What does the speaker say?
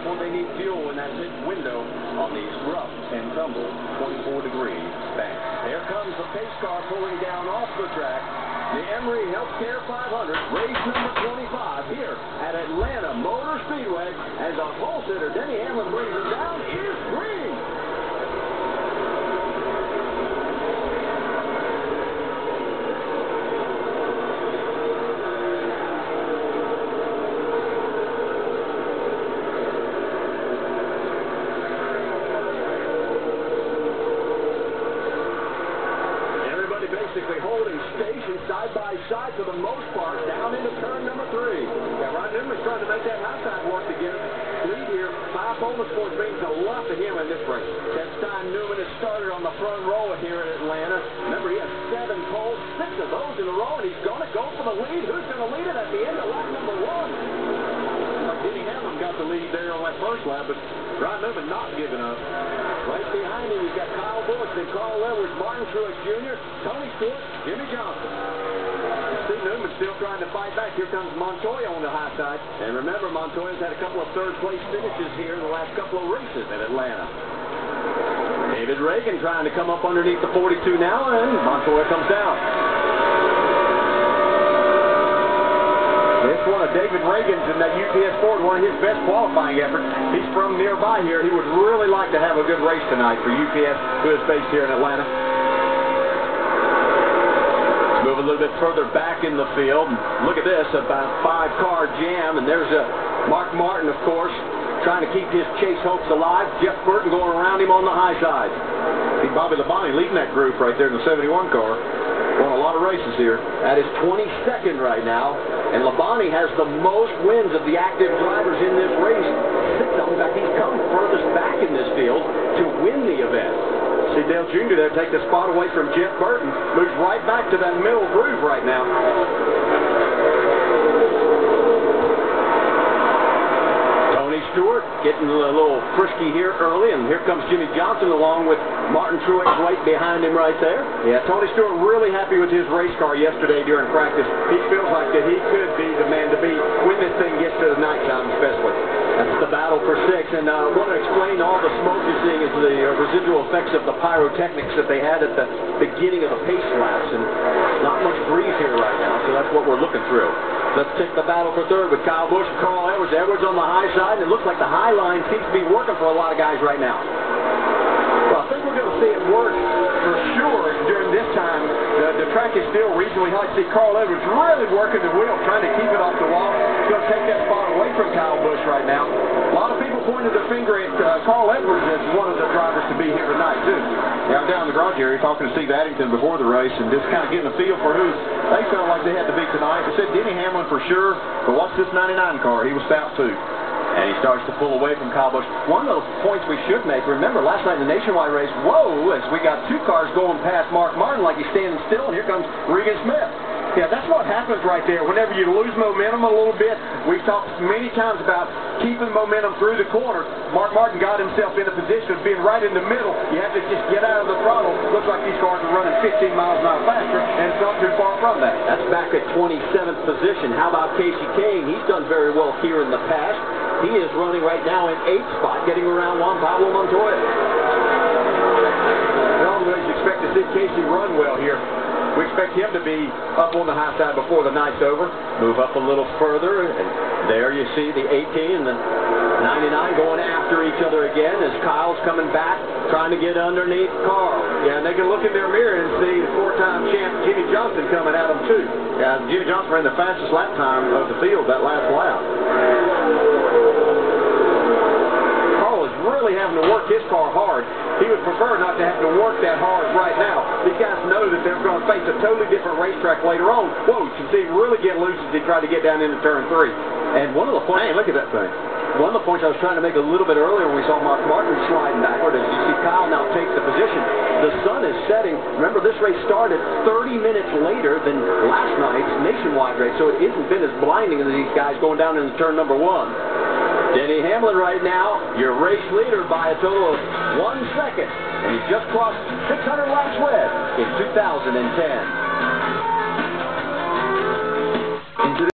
when they need fuel in that lit window on these rough and tumble 24-degree banks. Here comes the pace car pulling down off the track. The Emory Healthcare 500, race number 25 here at Atlanta Motor Speedway, as a pole sitter, Denny Hamlin brings it down, is green. Basically holding station side by side for the most part down into turn number 3. Yeah, Ron Newman's trying to make that high side work to get a lead here. 5 bonus points means a lot to him in this race. That time Newman has started on the front row here at Atlanta. Remember, he has 7 poles, 6 of those in a row, and he's going to go for the lead. Who's going to lead it at the end of lap number 1? Denny Hamlin got the lead there on that first lap, but Ron Newman not giving up. Right behind him, he's got Kyle Busch, then Carl Edwards, Martin Truex Jr., Tony Stewart, Jimmy Johnson. Steve Newman still trying to fight back. Here comes Montoya on the high side. And remember, Montoya's had a couple of third-place finishes here in the last couple of races at Atlanta. David Reagan trying to come up underneath the 42 now, and Montoya comes down. It's one of David Reagan's in that UPS Ford, one of his best qualifying efforts. He's from nearby here. He would really like to have a good race tonight for UPS, who is based here in Atlanta. Let's move a little bit further back in the field. Look at this, about 5-car jam, and there's Mark Martin, of course, trying to keep his chase hopes alive. Jeff Burton going around him on the high side. See Bobby Labonte leading that group right there in the 71 car. Won a lot of races here. That is 22nd right now. And Labonte has the most wins of the active drivers in this race. 6 of them. In fact, he's come furthest back in this field to win the event. See Dale Jr. there take the spot away from Jeff Burton. Moves right back to that middle groove right now. Tony Stewart getting a little frisky here early, and here comes Jimmy Johnson along with Martin Truex right behind him right there. Yeah, Tony Stewart really happy with his race car yesterday during practice. He feels like that he could be the man to beat when this thing gets to the nighttime especially. That's the battle for 6, and I want to explain all the smoke you're seeing is the residual effects of the pyrotechnics that they had at the beginning of the pace laps, and not much breeze here right now, so that's what we're looking through. Let's take the battle for 3rd with Kyle Busch and Carl Edwards. Edwards on the high side, and it looks like the high line seems to be working for a lot of guys right now. Well, I think we're going to see it work for sure during this time. The track is still reasonably hot. See Carl Edwards really working the wheel, trying to keep it off the wall. He's going to take that spot away from Kyle Busch right now. A lot of people pointed the finger at Carl Edwards as one of the drivers to be here tonight, too. Yeah, I'm down in the garage area talking to Steve Addington before the race and just kind of getting a feel for who they felt like they had to beat tonight. They said Denny Hamlin for sure, but watch this 99 car. He was stout, too. And he starts to pull away from Kyle Busch. One of those points we should make, remember last night in the Nationwide race, whoa, as we got 2 cars going past Mark Martin like he's standing still, and here comes Regan Smith. Yeah, that's what happens right there. Whenever you lose momentum a little bit, we've talked many times about keeping momentum through the corner. Mark Martin got himself in a position of being right in the middle. You have to just get out of the throttle. Looks like these cars are running 15 miles an hour faster, and it's not too far from that. That's back at 27th position. How about Casey Kane? He's done very well here in the past. He is running right now in 8th spot, getting around Juan Pablo Montoya. Well, we expect to see Casey run well here. We expect him to be up on the high side before the night's over. Move up a little further, and there you see the 18 and the 99 going after each other again as Kyle's coming back, trying to get underneath Carl. Yeah, and they can look in their mirror and see the 4-time champ Jimmy Johnson coming at them too. Yeah, Jimmy Johnson ran the fastest lap time of the field that last lap. Carl is really having to work his car hard. He would prefer not to have to work that hard right now. These guys know that they're going to face a totally different racetrack later on. Whoa, you can see him really get loose as he tried to get down into turn 3. And one of the points, hey, look at that thing. One of the points I was trying to make a little bit earlier when we saw Mark Martin sliding backward, as you see Kyle now takes the position. The sun is setting. Remember, this race started 30 minutes later than last night's Nationwide race, so it hasn't been as blinding as these guys going down into turn number 1. Denny Hamlin right now, your race leader by a total of 1 second. And he just crossed 600 laps west in 2010.